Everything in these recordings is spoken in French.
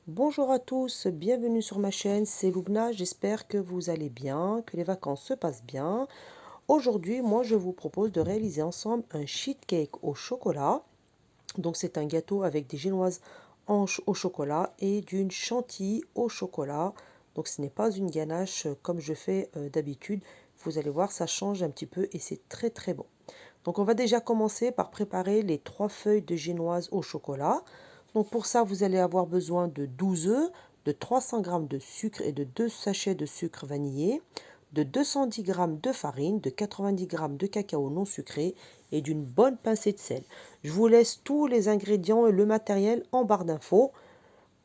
Bonjour à tous, bienvenue sur ma chaîne, c'est Loubna, j'espère que vous allez bien, que les vacances se passent bien. Aujourd'hui, moi je vous propose de réaliser ensemble un sheet cake au chocolat. Donc c'est un gâteau avec des génoises au chocolat et d'une chantilly au chocolat. Donc ce n'est pas une ganache comme je fais d'habitude. Vous allez voir, ça change un petit peu et c'est très très bon. Donc on va déjà commencer par préparer les 3 feuilles de génoise au chocolat. Donc pour ça, vous allez avoir besoin de 12 œufs, de 300 g de sucre et de 2 sachets de sucre vanillé, de 210 g de farine, de 90 g de cacao non sucré et d'une bonne pincée de sel. Je vous laisse tous les ingrédients et le matériel en barre d'infos.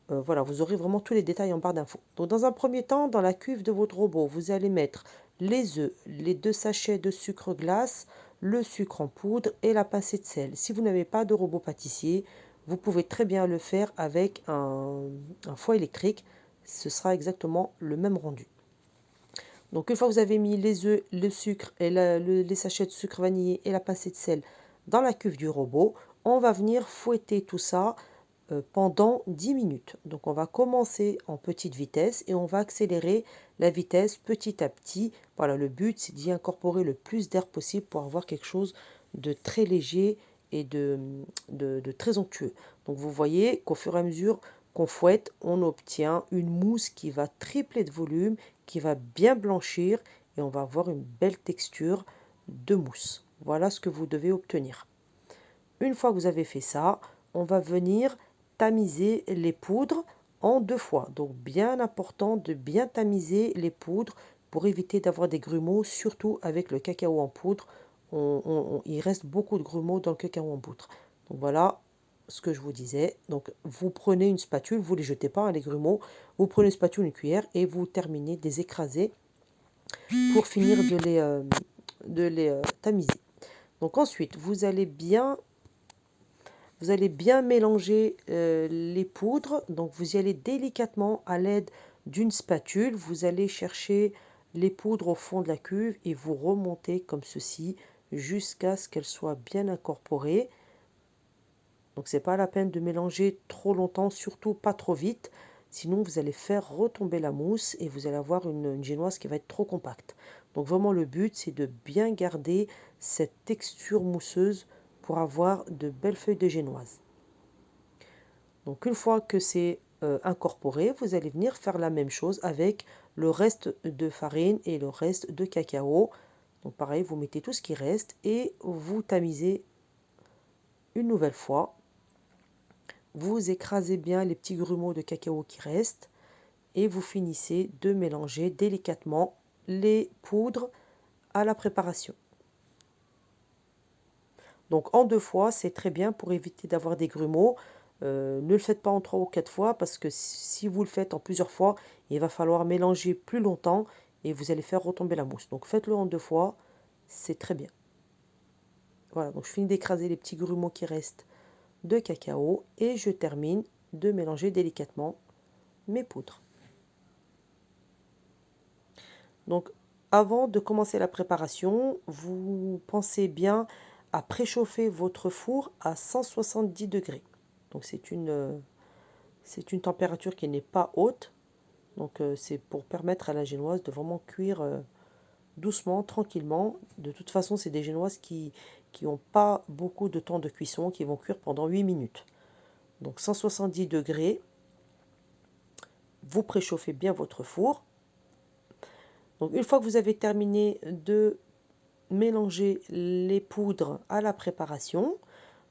Voilà, vous aurez vraiment tous les détails en barre d'infos. Donc dans un premier temps, dans la cuve de votre robot, vous allez mettre les œufs, les 2 sachets de sucre glace, le sucre en poudre et la pincée de sel. Si vous n'avez pas de robot pâtissier, vous pouvez très bien le faire avec un four électrique. Ce sera exactement le même rendu. Donc une fois que vous avez mis les œufs, le sucre et les sachets de sucre vanillé et la pincée de sel dans la cuve du robot, on va venir fouetter tout ça pendant 10 minutes. Donc on va commencer en petite vitesse et on va accélérer la vitesse petit à petit. Voilà, le but c'est d'y incorporer le plus d'air possible pour avoir quelque chose de très léger et de très onctueux. Donc vous voyez qu'au fur et à mesure qu'on fouette, on obtient une mousse qui va tripler de volume, qui va bien blanchir et on va avoir une belle texture de mousse. Voilà ce que vous devez obtenir. Une fois que vous avez fait ça, on va venir tamiser les poudres en 2 fois. Donc bien important de bien tamiser les poudres pour éviter d'avoir des grumeaux, surtout avec le cacao en poudre. Il reste beaucoup de grumeaux dans le cacao en poudre. Donc voilà ce que je vous disais. Donc vous prenez une spatule, vous ne les jetez pas, hein, les grumeaux. Vous prenez une spatule, une cuillère et vous terminez de les écraser pour finir de les tamiser. Donc ensuite, vous allez bien mélanger les poudres. Donc vous y allez délicatement à l'aide d'une spatule. Vous allez chercher les poudres au fond de la cuve et vous remontez comme ceci jusqu'à ce qu'elles soient bien incorporées. Donc c'est pas la peine de mélanger trop longtemps, surtout pas trop vite. Sinon vous allez faire retomber la mousse et vous allez avoir une génoise qui va être trop compacte. Donc vraiment le but c'est de bien garder cette texture mousseuse pour avoir de belles feuilles de génoise. Donc une fois que c'est incorporé, vous allez venir faire la même chose avec le reste de farine et le reste de cacao. Donc pareil, vous mettez tout ce qui reste et vous tamisez une nouvelle fois. Vous écrasez bien les petits grumeaux de cacao qui restent et vous finissez de mélanger délicatement les poudres à la préparation. Donc en 2 fois, c'est très bien pour éviter d'avoir des grumeaux. Ne le faites pas en 3 ou 4 fois parce que si vous le faites en plusieurs fois, il va falloir mélanger plus longtemps et vous allez faire retomber la mousse. Donc faites-le en 2 fois, c'est très bien. Voilà, donc je finis d'écraser les petits grumeaux qui restent de cacao et je termine de mélanger délicatement mes poudres. Donc avant de commencer la préparation, vous pensez bien à préchauffer votre four à 170 degrés. Donc c'est une température qui n'est pas haute. Donc c'est pour permettre à la génoise de vraiment cuire doucement, tranquillement. De toute façon, c'est des génoises qui n'ont pas beaucoup de temps de cuisson, qui vont cuire pendant 8 minutes. Donc 170 degrés, vous préchauffez bien votre four. Donc une fois que vous avez terminé de mélanger les poudres à la préparation,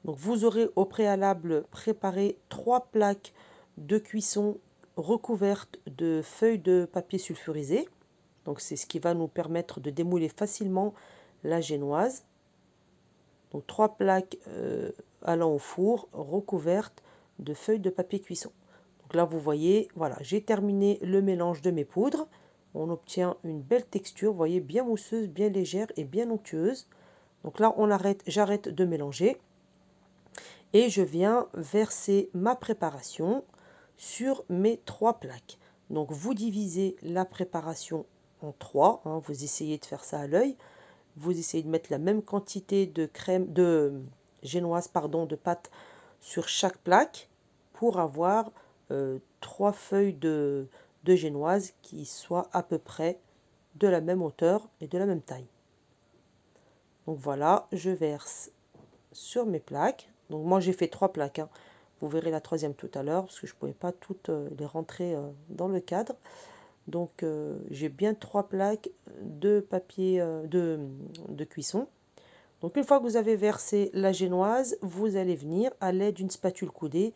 donc vous aurez au préalable préparé 3 plaques de cuisson recouvertes de feuilles de papier sulfurisé. Donc c'est ce qui va nous permettre de démouler facilement la génoise. Donc 3 plaques allant au four recouvertes de feuilles de papier cuisson. Donc là vous voyez, voilà, j'ai terminé le mélange de mes poudres. On obtient une belle texture, vous voyez, bien mousseuse, bien légère et bien onctueuse. Donc là j'arrête de mélanger et je viens verser ma préparation sur mes 3 plaques. Donc vous divisez la préparation en 3, hein, vous essayez de faire ça à l'œil. Vous essayez de mettre la même quantité de crème, de génoise, pardon, de pâte sur chaque plaque pour avoir 3 feuilles de génoise qui soient à peu près de la même hauteur et de la même taille. Donc voilà, je verse sur mes plaques. Donc moi j'ai fait 3 plaques, hein. Vous verrez la troisième tout à l'heure parce que je ne pouvais pas toutes les rentrer dans le cadre. Donc j'ai bien 3 plaques de papier de cuisson. Donc une fois que vous avez versé la génoise, vous allez venir à l'aide d'une spatule coudée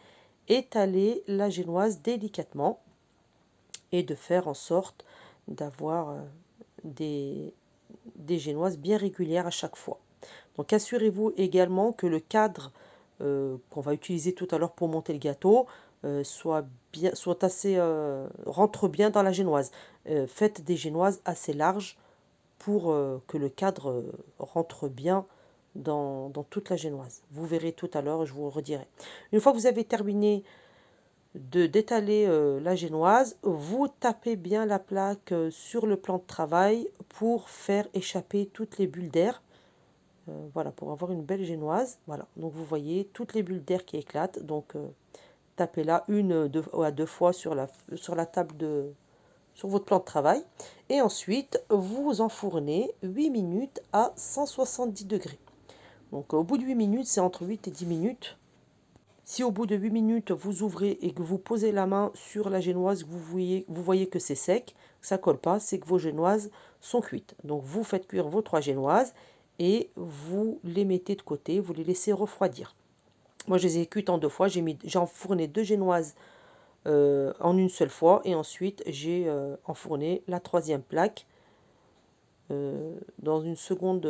étaler la génoise délicatement et de faire en sorte d'avoir des génoises bien régulières à chaque fois. Donc assurez-vous également que le cadre qu'on va utiliser tout à l'heure pour monter le gâteau rentre bien dans la génoise. Faites des génoises assez larges pour que le cadre rentre bien dans toute la génoise. Vous verrez tout à l'heure et je vous redirai. Une fois que vous avez terminé d'étaler la génoise, vous tapez bien la plaque sur le plan de travail pour faire échapper toutes les bulles d'air. Voilà, pour avoir une belle génoise. Voilà, donc vous voyez toutes les bulles d'air qui éclatent. Donc tapez-la à deux fois sur la table sur votre plan de travail. Et ensuite, vous enfournez 8 minutes à 170 degrés. Donc au bout de 8 minutes, c'est entre 8 et 10 minutes. Si au bout de 8 minutes, vous ouvrez et que vous posez la main sur la génoise, vous voyez que c'est sec, ça ne colle pas, c'est que vos génoises sont cuites. Donc vous faites cuire vos 3 génoises et vous les mettez de côté, vous les laissez refroidir. Moi, je les ai cuites en 2 fois, j'ai enfourné 2 génoises en une seule fois et ensuite j'ai enfourné la 3e plaque dans une seconde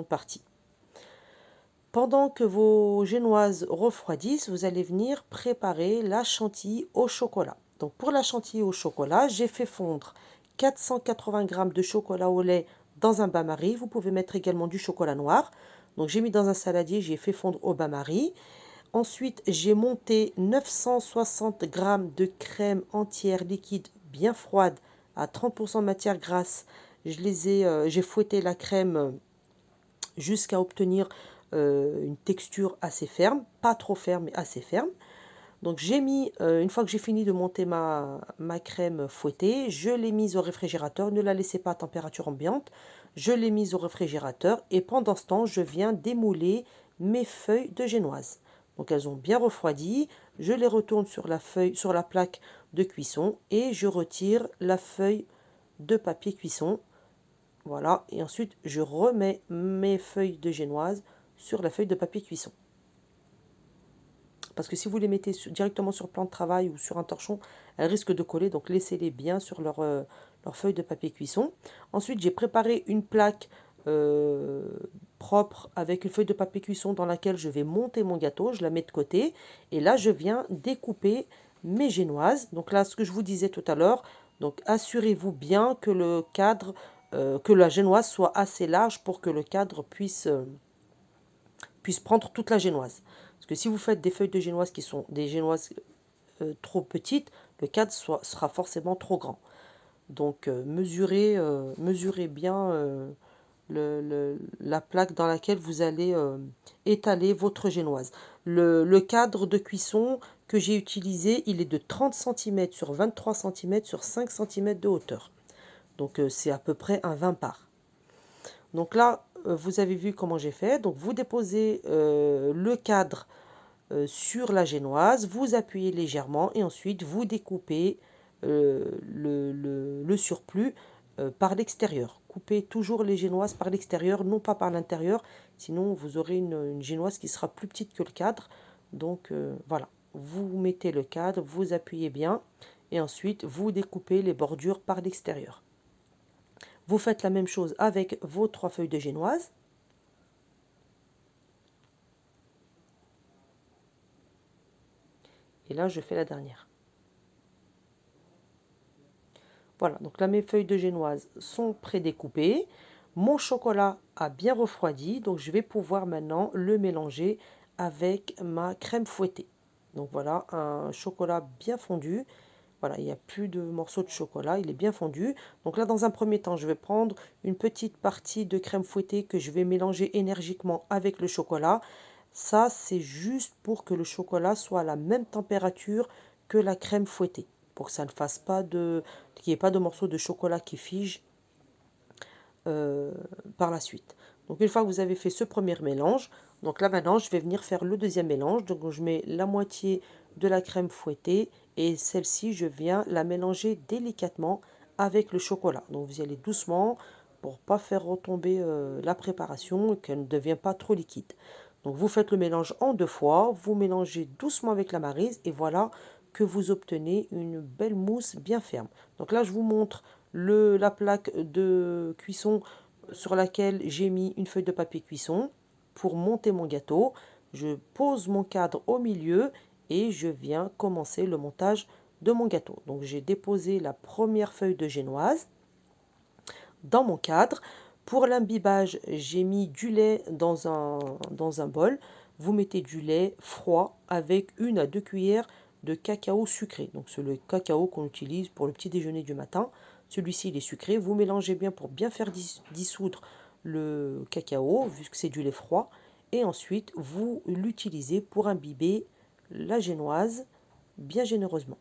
partie. Pendant que vos génoises refroidissent, vous allez venir préparer la chantilly au chocolat. Donc pour la chantilly au chocolat, j'ai fait fondre 480 g de chocolat au lait dans un bain-marie. Vous pouvez mettre également du chocolat noir. Donc j'ai mis dans un saladier, j'ai fait fondre au bain-marie. Ensuite, j'ai monté 960 g de crème entière liquide bien froide à 30% de matière grasse. J'ai fouetté la crème jusqu'à obtenir une texture assez ferme, pas trop ferme, mais assez ferme. Donc j'ai mis, une fois que j'ai fini de monter ma crème fouettée, je l'ai mise au réfrigérateur, ne la laissez pas à température ambiante, je l'ai mise au réfrigérateur et pendant ce temps, je viens démouler mes feuilles de génoise. Donc elles ont bien refroidi, je les retourne sur la plaque de cuisson et je retire la feuille de papier cuisson. Voilà, et ensuite je remets mes feuilles de génoise sur la feuille de papier cuisson. Parce que si vous les mettez directement sur le plan de travail ou sur un torchon, elles risquent de coller, donc laissez-les bien sur leur feuille de papier cuisson. Ensuite, j'ai préparé une plaque propre avec une feuille de papier cuisson dans laquelle je vais monter mon gâteau, je la mets de côté, et là je viens découper mes génoises. Donc là, ce que je vous disais tout à l'heure, donc assurez-vous bien que le cadre, que la génoise soit assez large pour que le cadre puisse prendre toute la génoise. Parce que si vous faites des feuilles de génoise qui sont des génoises trop petites, le cadre sera forcément trop grand. Donc mesurez bien la plaque dans laquelle vous allez étaler votre génoise. Le cadre de cuisson que j'ai utilisé, il est de 30 cm sur 23 cm sur 5 cm de hauteur. Donc c'est à peu près un 20 par. Donc là, vous avez vu comment j'ai fait. Donc vous déposez le cadre sur la génoise, vous appuyez légèrement et ensuite vous découpez le surplus par l'extérieur. Coupez toujours les génoises par l'extérieur, non pas par l'intérieur, sinon vous aurez une génoise qui sera plus petite que le cadre. Donc voilà, vous mettez le cadre, vous appuyez bien et ensuite vous découpez les bordures par l'extérieur. Vous faites la même chose avec vos 3 feuilles de génoise. Et là, je fais la dernière. Voilà, donc là, mes feuilles de génoise sont prédécoupées. Mon chocolat a bien refroidi, donc je vais pouvoir maintenant le mélanger avec ma crème fouettée. Donc voilà, un chocolat bien fondu. Voilà, il n'y a plus de morceaux de chocolat, il est bien fondu. Donc là, dans un premier temps, je vais prendre une petite partie de crème fouettée que je vais mélanger énergiquement avec le chocolat. Ça, c'est juste pour que le chocolat soit à la même température que la crème fouettée, pour que ça ne fasse pas qu'il n'y ait pas de morceaux de chocolat qui figent euh, par la suite. Donc une fois que vous avez fait ce premier mélange, donc là maintenant je vais venir faire le deuxième mélange. Donc je mets la moitié de la crème fouettée et celle-ci je viens la mélanger délicatement avec le chocolat. Donc vous y allez doucement pour pas faire retomber la préparation et qu'elle ne devienne pas trop liquide. Donc vous faites le mélange en 2 fois, vous mélangez doucement avec la maryse et voilà que vous obtenez une belle mousse bien ferme. Donc là je vous montre la plaque de cuisson sur laquelle j'ai mis une feuille de papier cuisson pour monter mon gâteau. Je pose mon cadre au milieu et je viens commencer le montage de mon gâteau. Donc j'ai déposé la première feuille de génoise dans mon cadre. Pour l'imbibage, j'ai mis du lait dans un bol. Vous mettez du lait froid avec 1 à 2 cuillères de cacao sucré. Donc c'est le cacao qu'on utilise pour le petit déjeuner du matin. Celui-ci, il est sucré. Vous mélangez bien pour bien faire dissoudre le cacao, vu que c'est du lait froid. Et ensuite, vous l'utilisez pour imbiber la génoise bien généreusement.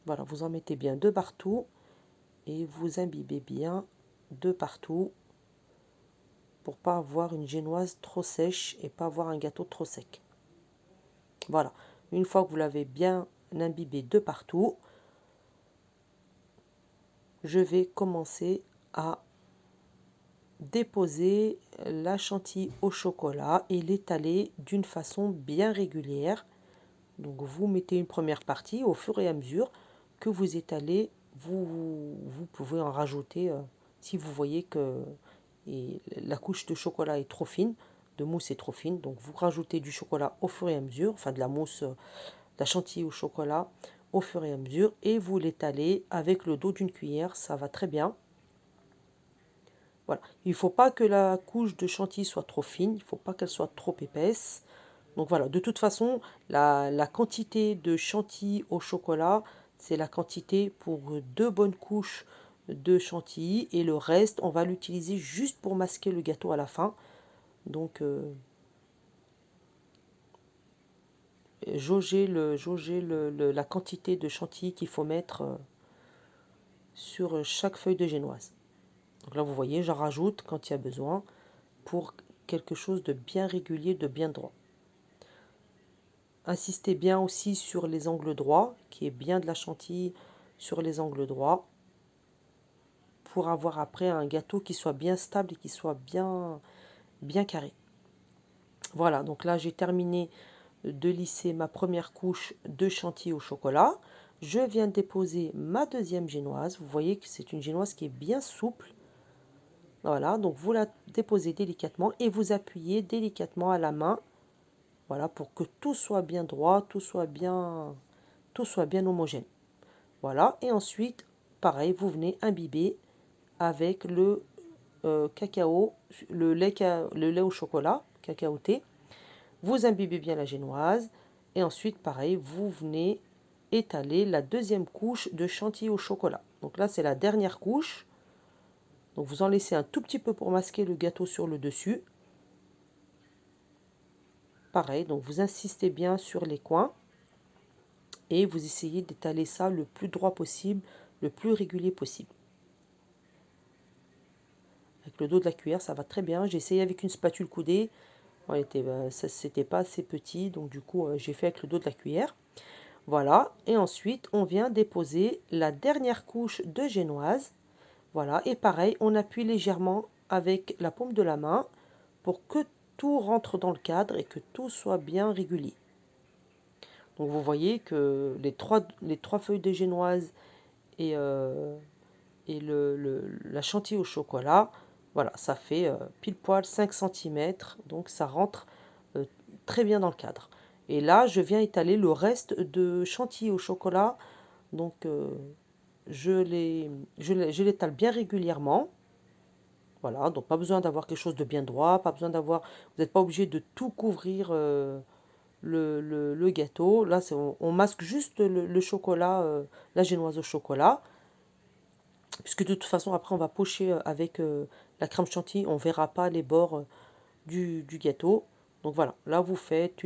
Voilà, vous en mettez bien de partout et vous imbibez bien de partout pour pas avoir une génoise trop sèche et pas avoir un gâteau trop sec. Voilà, une fois que vous l'avez bien imbibé de partout, je vais commencer à déposer la chantilly au chocolat et l'étaler d'une façon bien régulière. Donc vous mettez une première partie au fur et à mesure que vous étalez, vous pouvez en rajouter si vous voyez que la couche de chocolat est trop fine, de mousse est trop fine. Donc vous rajoutez du chocolat au fur et à mesure, enfin de la mousse, de la chantilly au chocolat au fur et à mesure et vous l'étalez avec le dos d'une cuillère, ça va très bien. Voilà. Il ne faut pas que la couche de chantilly soit trop fine, il ne faut pas qu'elle soit trop épaisse. Donc voilà, de toute façon, la quantité de chantilly au chocolat, c'est la quantité pour 2 bonnes couches de chantilly. Et le reste, on va l'utiliser juste pour masquer le gâteau à la fin. Donc, jaugez la quantité de chantilly qu'il faut mettre sur chaque feuille de génoise. Donc là, vous voyez, j'en rajoute quand il y a besoin pour quelque chose de bien régulier, de bien droit. Insistez bien aussi sur les angles droits, qui est bien de la chantilly sur les angles droits, pour avoir après un gâteau qui soit bien stable et qui soit bien carré. Voilà, donc là j'ai terminé de lisser ma première couche de chantilly au chocolat. Je viens de déposer ma deuxième génoise. Vous voyez que c'est une génoise qui est bien souple. Voilà, donc vous la déposez délicatement et vous appuyez délicatement à la main. Voilà, pour que tout soit bien droit, tout soit bien homogène. Voilà, et ensuite, pareil, vous venez imbiber avec le cacao, le lait au chocolat, cacaoté. Vous imbibez bien la génoise. Et ensuite, pareil, vous venez étaler la deuxième couche de chantilly au chocolat. Donc là, c'est la dernière couche. Donc vous en laissez un tout petit peu pour masquer le gâteau sur le dessus. Pareil, donc vous insistez bien sur les coins. Et vous essayez d'étaler ça le plus droit possible, le plus régulier possible. Avec le dos de la cuillère, ça va très bien. J'ai essayé avec une spatule coudée. C'était pas assez petit, donc du coup, j'ai fait avec le dos de la cuillère. Voilà, et ensuite, on vient déposer la dernière couche de génoise. Voilà, et pareil, on appuie légèrement avec la paume de la main pour que tout rentre dans le cadre et que tout soit bien régulier. Donc vous voyez que les trois feuilles de génoise et la chantilly au chocolat, voilà, ça fait pile poil 5 cm, donc ça rentre très bien dans le cadre. Et là, je viens étaler le reste de chantilly au chocolat, donc je l'étale bien régulièrement. Voilà, donc pas besoin d'avoir quelque chose de bien droit, pas besoin d'avoir, vous n'êtes pas obligé de tout couvrir le gâteau. Là, on masque juste le chocolat, la génoise au chocolat. Puisque de toute façon, après, on va pocher avec la crème chantilly. On ne verra pas les bords du gâteau. Donc voilà, là vous faites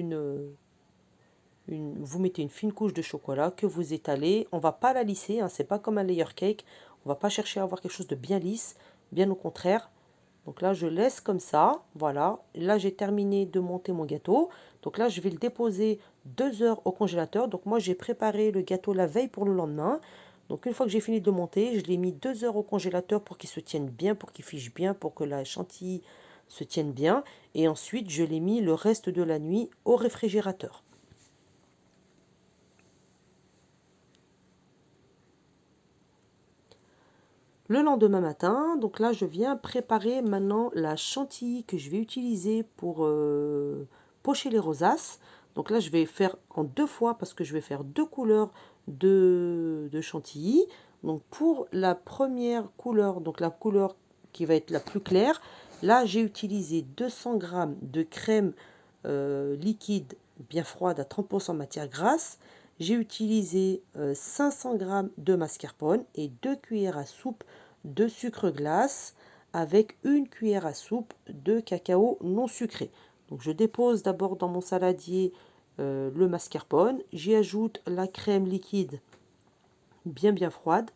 vous mettez une fine couche de chocolat que vous étalez. On va pas la lisser, hein, c'est pas comme un layer cake. On va pas chercher à avoir quelque chose de bien lisse, bien au contraire. Donc là, je laisse comme ça, voilà. Là, j'ai terminé de monter mon gâteau. Donc là, je vais le déposer 2 heures au congélateur. Donc moi, j'ai préparé le gâteau la veille pour le lendemain. Donc une fois que j'ai fini de le monter, je l'ai mis 2 heures au congélateur pour qu'il se tienne bien, pour qu'il fiche bien, pour que la chantilly se tienne bien. Et ensuite, je l'ai mis le reste de la nuit au réfrigérateur. Le lendemain matin, donc là, je viens préparer maintenant la chantilly que je vais utiliser pour pocher les rosaces. Donc là, je vais faire en 2 fois parce que je vais faire 2 couleurs de chantilly. Donc pour la première couleur, donc la couleur qui va être la plus claire, là, j'ai utilisé 200 g de crème liquide bien froide à 30% matière grasse. J'ai utilisé 500 g de mascarpone et 2 cuillères à soupe de sucre glace avec 1 cuillère à soupe de cacao non sucré. Donc je dépose d'abord dans mon saladier le mascarpone, j'y ajoute la crème liquide bien froide.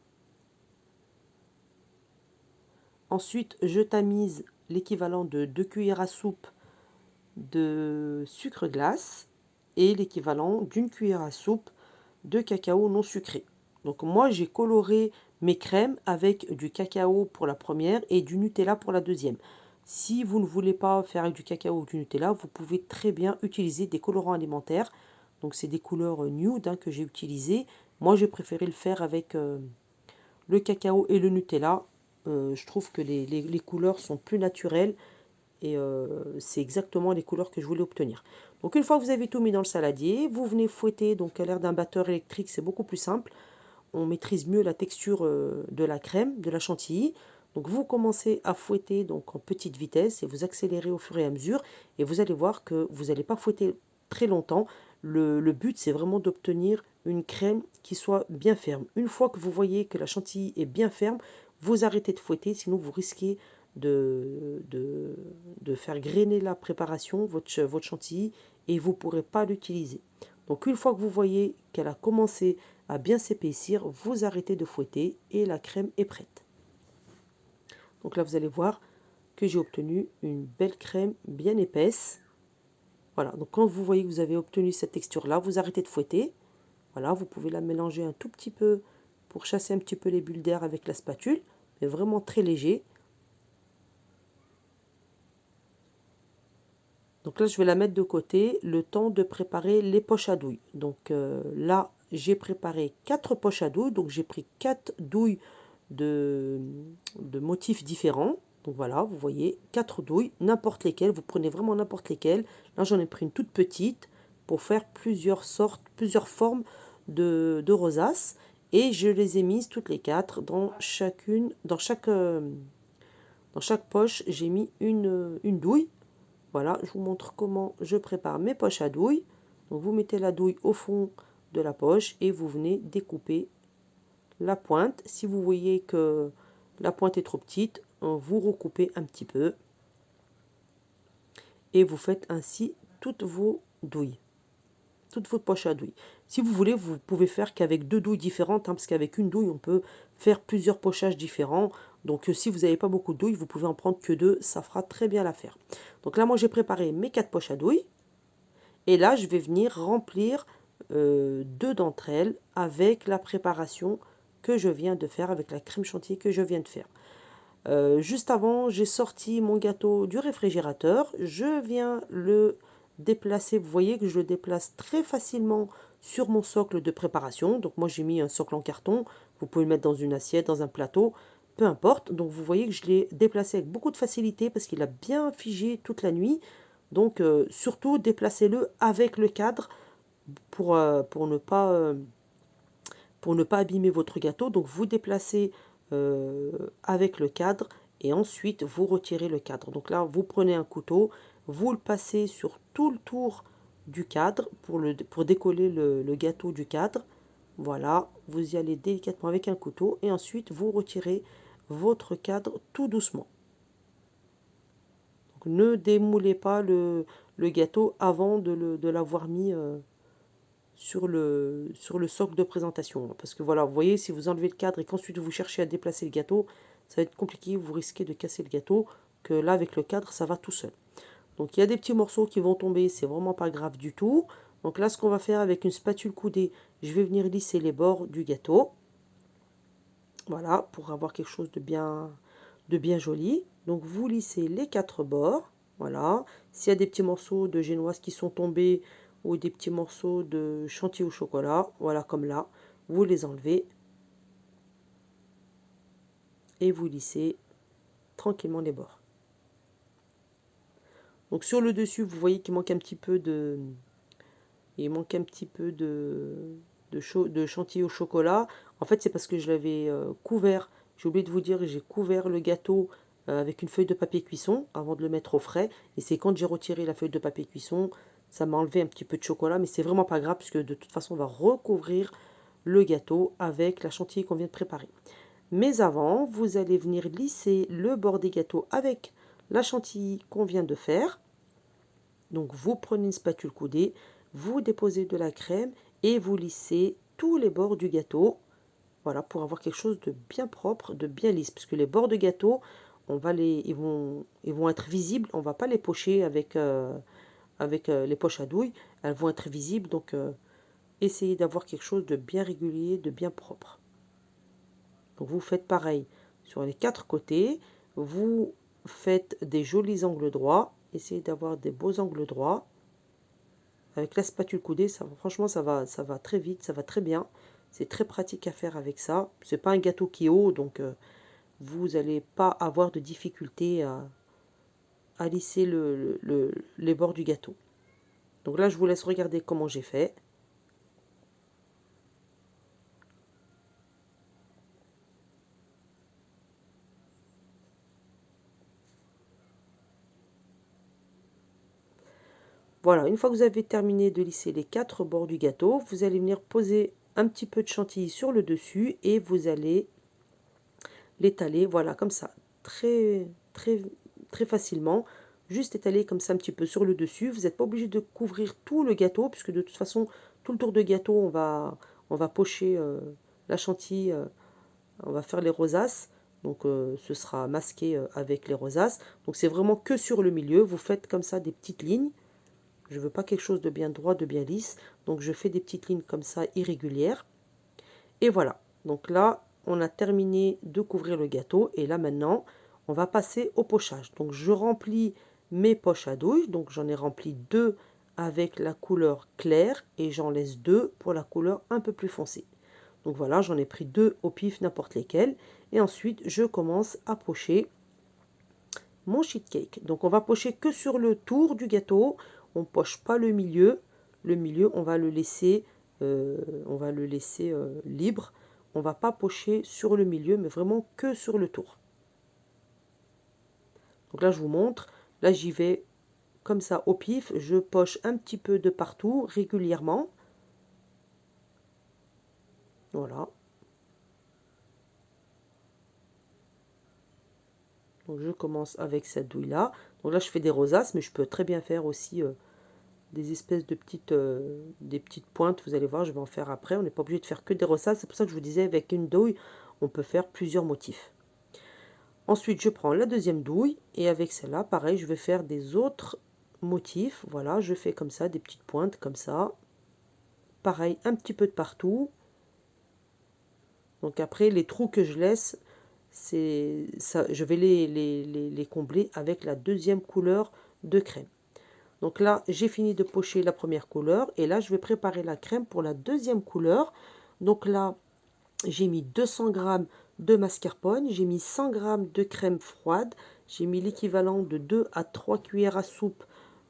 Ensuite, je tamise l'équivalent de 2 cuillères à soupe de sucre glace et l'équivalent d'une cuillère à soupe de cacao non sucré. Donc moi, j'ai coloré mes crèmes avec du cacao pour la première et du Nutella pour la deuxième. Si vous ne voulez pas faire avec du cacao ou du Nutella, vous pouvez très bien utiliser des colorants alimentaires. Donc c'est des couleurs nude que j'ai utilisées. Moi, j'ai préféré le faire avec le cacao et le Nutella. Je trouve que les couleurs sont plus naturelles et c'est exactement les couleurs que je voulais obtenir. Donc une fois que vous avez tout mis dans le saladier, vous venez fouetter. Donc à l'air d'un batteur électrique, c'est beaucoup plus simple. On maîtrise mieux la texture de la crème, de la chantilly. Donc vous commencez à fouetter donc en petite vitesse et vous accélérez au fur et à mesure. Et vous allez voir que vous n'allez pas fouetter très longtemps. Le but, c'est vraiment d'obtenir une crème qui soit bien ferme. Une fois que vous voyez que la chantilly est bien ferme, vous arrêtez de fouetter, sinon vous risquez de faire grainer la préparation, votre chantilly, et vous ne pourrez pas l'utiliser. Donc une fois que vous voyez qu'elle a commencé à bien s'épaissir, vous arrêtez de fouetter et la crème est prête. Donc là, vous allez voir que j'ai obtenu une belle crème bien épaisse. Voilà, donc quand vous voyez que vous avez obtenu cette texture-là, vous arrêtez de fouetter. Voilà, vous pouvez la mélanger un tout petit peu pour chasser un petit peu les bulles d'air avec la spatule, mais vraiment très léger. Donc là, je vais la mettre de côté, le temps de préparer les poches à douille. Donc là, j'ai préparé 4 poches à douille. Donc j'ai pris 4 douilles de motifs différents. Donc voilà, vous voyez, 4 douilles, n'importe lesquelles. Vous prenez vraiment n'importe lesquelles. Là, j'en ai pris une toute petite pour faire plusieurs sortes, plusieurs formes de rosaces. Et je les ai mises toutes les 4 dans chacune, dans chaque poche, j'ai mis une douille. Voilà, je vous montre comment je prépare mes poches à douille. Donc vous mettez la douille au fond de la poche et vous venez découper la pointe. Si vous voyez que la pointe est trop petite, vous recoupez un petit peu. Et vous faites ainsi toutes vos douilles, toutes vos poches à douille. Si vous voulez, vous pouvez faire qu'avec 2 douilles différentes, parce qu'avec une douille, on peut faire plusieurs pochages différents. Donc si vous n'avez pas beaucoup de douilles, vous pouvez en prendre que 2, ça fera très bien l'affaire. Donc là, moi, j'ai préparé mes 4 poches à douille. Et là, je vais venir remplir 2 d'entre elles avec la préparation que je viens de faire, avec la crème chantilly que je viens de faire. Juste avant, j'ai sorti mon gâteau du réfrigérateur. Je viens le déplacer. Vous voyez que je le déplace très facilement sur mon socle de préparation. Donc moi, j'ai mis un socle en carton. Vous pouvez le mettre dans une assiette, dans un plateau, peu importe. Donc vous voyez que je l'ai déplacé avec beaucoup de facilité parce qu'il a bien figé toute la nuit. Donc surtout, déplacez-le avec le cadre pour ne pas abîmer votre gâteau. Donc vous déplacez avec le cadre et ensuite vous retirez le cadre. Donc là, vous prenez un couteau, vous le passez sur tout le tour du cadre pour décoller le gâteau du cadre. Voilà, vous y allez délicatement avec un couteau et ensuite vous retirez votre cadre tout doucement. Donc, ne démoulez pas le gâteau avant de l'avoir mis sur le socle de présentation. Parce que voilà, vous voyez, si vous enlevez le cadre et qu'ensuite vous cherchez à déplacer le gâteau, ça va être compliqué, vous risquez de casser le gâteau, que là, avec le cadre, ça va tout seul. Donc il y a des petits morceaux qui vont tomber, c'est vraiment pas grave du tout. Donc là, ce qu'on va faire avec une spatule coudée, je vais venir lisser les bords du gâteau. Voilà, pour avoir quelque chose de bien joli. Donc vous lissez les 4 bords. Voilà. S'il y a des petits morceaux de génoise qui sont tombés ou des petits morceaux de chantilly au chocolat, voilà comme là, vous les enlevez et vous lissez tranquillement les bords. Donc sur le dessus, vous voyez qu'il manque un petit peu de, il manque un petit peu de chantilly au chocolat. En fait, c'est parce que je l'avais couvert. J'ai oublié de vous dire, j'ai couvert le gâteau avec une feuille de papier cuisson avant de le mettre au frais. Et c'est quand j'ai retiré la feuille de papier cuisson, ça m'a enlevé un petit peu de chocolat. Mais c'est vraiment pas grave, puisque de toute façon, on va recouvrir le gâteau avec la chantilly qu'on vient de préparer. Mais avant, vous allez venir lisser le bord des gâteaux avec la chantilly qu'on vient de faire. Donc vous prenez une spatule coudée, vous déposez de la crème et vous lissez tous les bords du gâteau. Voilà, pour avoir quelque chose de bien propre, de bien lisse. Parce que les bords de gâteau, ils vont être visibles. On ne va pas les pocher avec les poches à douille. Elles vont être visibles. Donc essayez d'avoir quelque chose de bien régulier, de bien propre. Donc vous faites pareil sur les 4 côtés. Vous faites des jolis angles droits. Essayez d'avoir des beaux angles droits. Avec la spatule coudée, franchement, ça va très vite, ça va très bien. C'est très pratique à faire avec ça. C'est pas un gâteau qui est haut, donc vous n'allez pas avoir de difficulté à lisser les bords du gâteau. Donc là, je vous laisse regarder comment j'ai fait. Voilà, une fois que vous avez terminé de lisser les 4 bords du gâteau, vous allez venir poser un petit peu de chantilly sur le dessus et vous allez l'étaler, voilà, comme ça, très, très, très facilement. Juste étaler comme ça un petit peu sur le dessus. Vous n'êtes pas obligé de couvrir tout le gâteau, puisque de toute façon, tout le tour de gâteau, on va pocher la chantilly, on va faire les rosaces. Donc ce sera masqué avec les rosaces. Donc c'est vraiment que sur le milieu. Vous faites comme ça des petites lignes. Je veux pas quelque chose de bien droit, de bien lisse. Donc je fais des petites lignes comme ça irrégulières. Et voilà. Donc là, on a terminé de couvrir le gâteau. Et là maintenant, on va passer au pochage. Donc je remplis mes poches à douille. Donc j'en ai rempli 2 avec la couleur claire. Et j'en laisse 2 pour la couleur un peu plus foncée. Donc voilà, j'en ai pris 2 au pif, n'importe lesquels. Et ensuite, je commence à pocher mon sheet cake. Donc on va pocher que sur le tour du gâteau. On ne poche pas le milieu. Le milieu, on va le laisser, libre. On ne va pas pocher sur le milieu, mais vraiment que sur le tour. Donc là, je vous montre. Là, j'y vais comme ça au pif. Je poche un petit peu de partout, régulièrement. Voilà. Donc je commence avec cette douille-là. Donc là, je fais des rosaces, mais je peux très bien faire aussi des espèces de des petites pointes. Vous allez voir, je vais en faire après. On n'est pas obligé de faire que des rosaces. C'est pour ça que je vous disais, avec une douille, on peut faire plusieurs motifs. Ensuite, je prends la deuxième douille et avec celle-là, pareil, je vais faire des autres motifs. Voilà, je fais comme ça, des petites pointes comme ça. Pareil, un petit peu de partout. Donc après, les trous que je laisse, c'est ça, je vais les combler avec la deuxième couleur de crème. Donc là, j'ai fini de pocher la première couleur et là, je vais préparer la crème pour la deuxième couleur. Donc là, j'ai mis 200 g de mascarpone, j'ai mis 100 g de crème froide, j'ai mis l'équivalent de 2 à 3 cuillères à soupe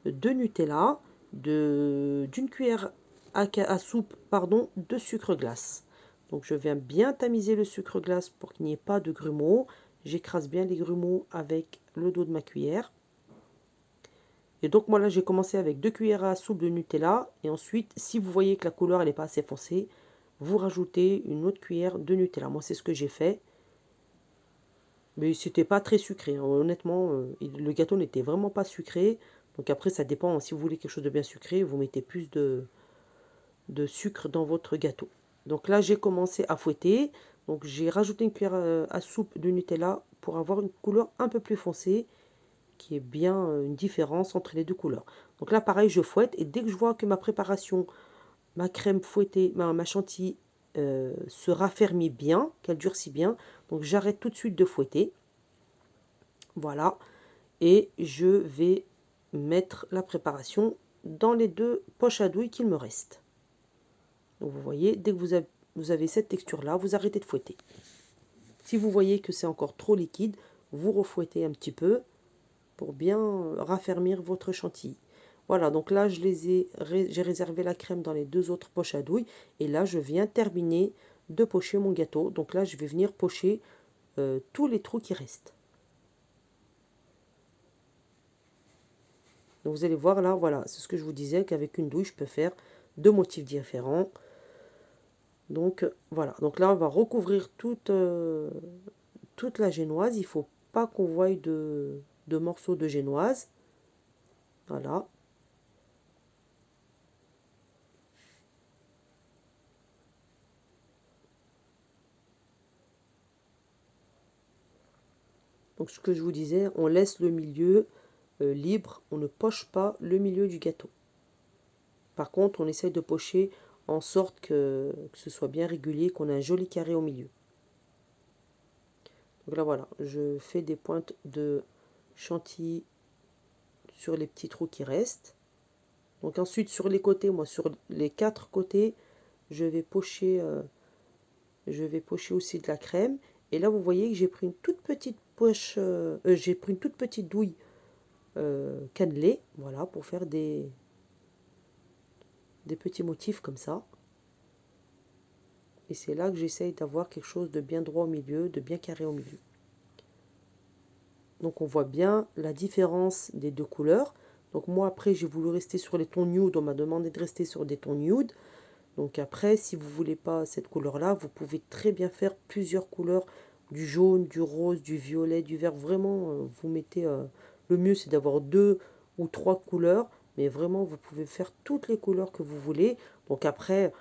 de Nutella, d'une cuillère à soupe de sucre glace. Donc je viens bien tamiser le sucre glace pour qu'il n'y ait pas de grumeaux. J'écrase bien les grumeaux avec le dos de ma cuillère. Et donc moi là j'ai commencé avec 2 cuillères à soupe de Nutella. Et ensuite, si vous voyez que la couleur elle n'est pas assez foncée, vous rajoutez une autre cuillère de Nutella. Moi c'est ce que j'ai fait. Mais c'était pas très sucré, hein. Honnêtement, le gâteau n'était vraiment pas sucré. Donc après, ça dépend, hein. Si vous voulez quelque chose de bien sucré, vous mettez plus de sucre dans votre gâteau. Donc là, j'ai commencé à fouetter. Donc j'ai rajouté une cuillère à soupe de Nutella pour avoir une couleur un peu plus foncée, qui est bien une différence entre les deux couleurs. Donc là, pareil, je fouette et dès que je vois que ma préparation, ma crème fouettée, ma chantilly se raffermit bien, qu'elle durcit bien, donc j'arrête tout de suite de fouetter. Voilà. Et je vais mettre la préparation dans les deux poches à douille qu'il me reste. Donc vous voyez, dès que vous avez cette texture-là, vous arrêtez de fouetter. Si vous voyez que c'est encore trop liquide, vous refouettez un petit peu pour bien raffermir votre chantilly. Voilà, donc là, j'ai réservé la crème dans les deux autres poches à douille. Et là, je viens terminer de pocher mon gâteau. Donc là, je vais venir pocher tous les trous qui restent. Donc vous allez voir là, voilà, c'est ce que je vous disais, qu'avec une douille, je peux faire deux motifs différents. Donc voilà, donc là, on va recouvrir toute la génoise. Il ne faut pas qu'on voie de morceaux de génoise. Voilà. Donc ce que je vous disais, on laisse le milieu libre, on ne poche pas le milieu du gâteau. Par contre, on essaye de pocher en sorte que ce soit bien régulier, qu'on ait un joli carré au milieu. Donc là voilà, je fais des pointes de chantilly sur les petits trous qui restent. Donc ensuite sur les côtés, moi sur les quatre côtés, je vais pocher aussi de la crème. Et là vous voyez que j'ai pris une toute petite poche, j'ai pris une toute petite douille cannelée, voilà, pour faire des petits motifs comme ça. Et c'est là que j'essaye d'avoir quelque chose de bien droit au milieu, de bien carré au milieu. Donc on voit bien la différence des deux couleurs. Donc moi après j'ai voulu rester sur les tons nude, on m'a demandé de rester sur des tons nude. Donc après si vous ne voulez pas cette couleur là, vous pouvez très bien faire plusieurs couleurs, du jaune, du rose, du violet, du vert. Vraiment vous mettez, le mieux c'est d'avoir deux ou trois couleurs, mais vraiment vous pouvez faire toutes les couleurs que vous voulez. Donc après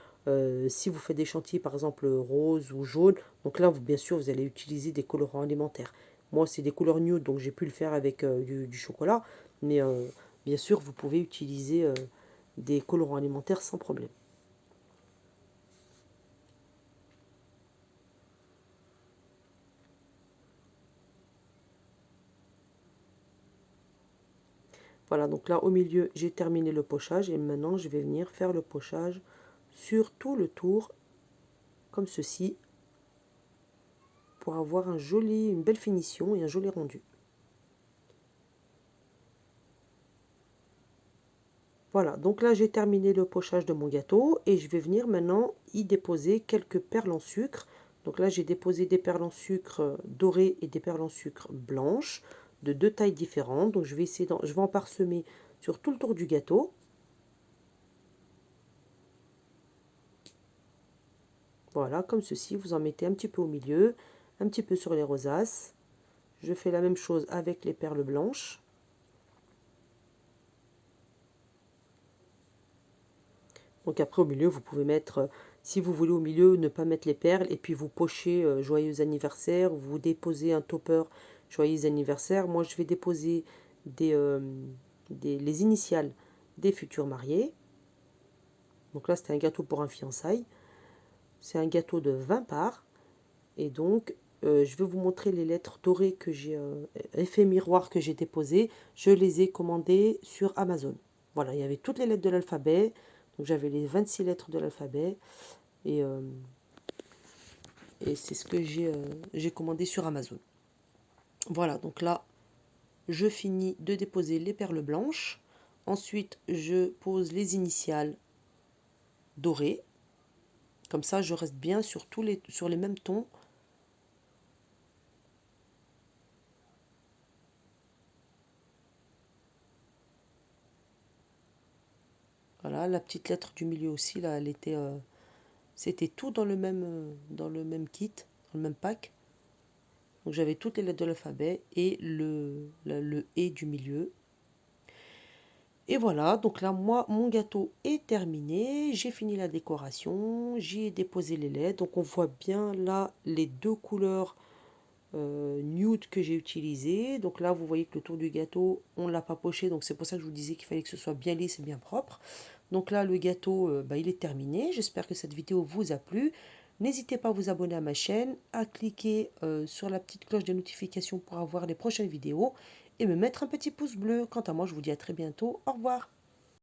si vous faites des chantilly par exemple rose ou jaune, donc là bien sûr vous allez utiliser des colorants alimentaires. Moi, c'est des couleurs nude, donc j'ai pu le faire avec du chocolat. Mais bien sûr, vous pouvez utiliser des colorants alimentaires sans problème. Voilà, donc là, au milieu, j'ai terminé le pochage. Et maintenant, je vais venir faire le pochage sur tout le tour, comme ceci, pour avoir une belle finition et un joli rendu. Voilà, donc là j'ai terminé le pochage de mon gâteau et je vais venir maintenant y déposer quelques perles en sucre. Donc là j'ai déposé des perles en sucre dorées et des perles en sucre blanches de deux tailles différentes. Donc je vais je vais en parsemer sur tout le tour du gâteau. Voilà, comme ceci, vous en mettez un petit peu au milieu, un petit peu sur les rosaces. Je fais la même chose avec les perles blanches. Donc après au milieu, vous pouvez mettre, si vous voulez au milieu, ne pas mettre les perles, et puis vous pochez joyeux anniversaire, vous déposez un topper joyeux anniversaire. Moi je vais déposer des, les initiales des futurs mariés. Donc là c'était un gâteau pour un fiançailles. C'est un gâteau de 20 parts. Et donc je vais vous montrer les lettres dorées que j'ai, effet miroir que j'ai déposé. Je les ai commandées sur Amazon. Voilà, il y avait toutes les lettres de l'alphabet. Donc j'avais les 26 lettres de l'alphabet. Et, c'est ce que j'ai commandé sur Amazon. Voilà, donc là, je finis de déposer les perles blanches. Ensuite, je pose les initiales dorées. Comme ça, je reste bien sur les mêmes tons. Voilà, la petite lettre du milieu aussi, là, elle était, c'était tout dans le même kit, dans le même pack. Donc j'avais toutes les lettres de l'alphabet et le et du milieu. Et voilà, donc là, moi, mon gâteau est terminé. J'ai fini la décoration. J'y ai déposé les lettres. Donc on voit bien là les deux couleurs nude que j'ai utilisées. Donc là, vous voyez que le tour du gâteau, on l'a pas poché. Donc c'est pour ça que je vous disais qu'il fallait que ce soit bien lisse et bien propre. Donc là, le gâteau, il est terminé. J'espère que cette vidéo vous a plu. N'hésitez pas à vous abonner à ma chaîne, à cliquer sur la petite cloche des notifications pour avoir les prochaines vidéos et me mettre un petit pouce bleu. Quant à moi, je vous dis à très bientôt. Au revoir.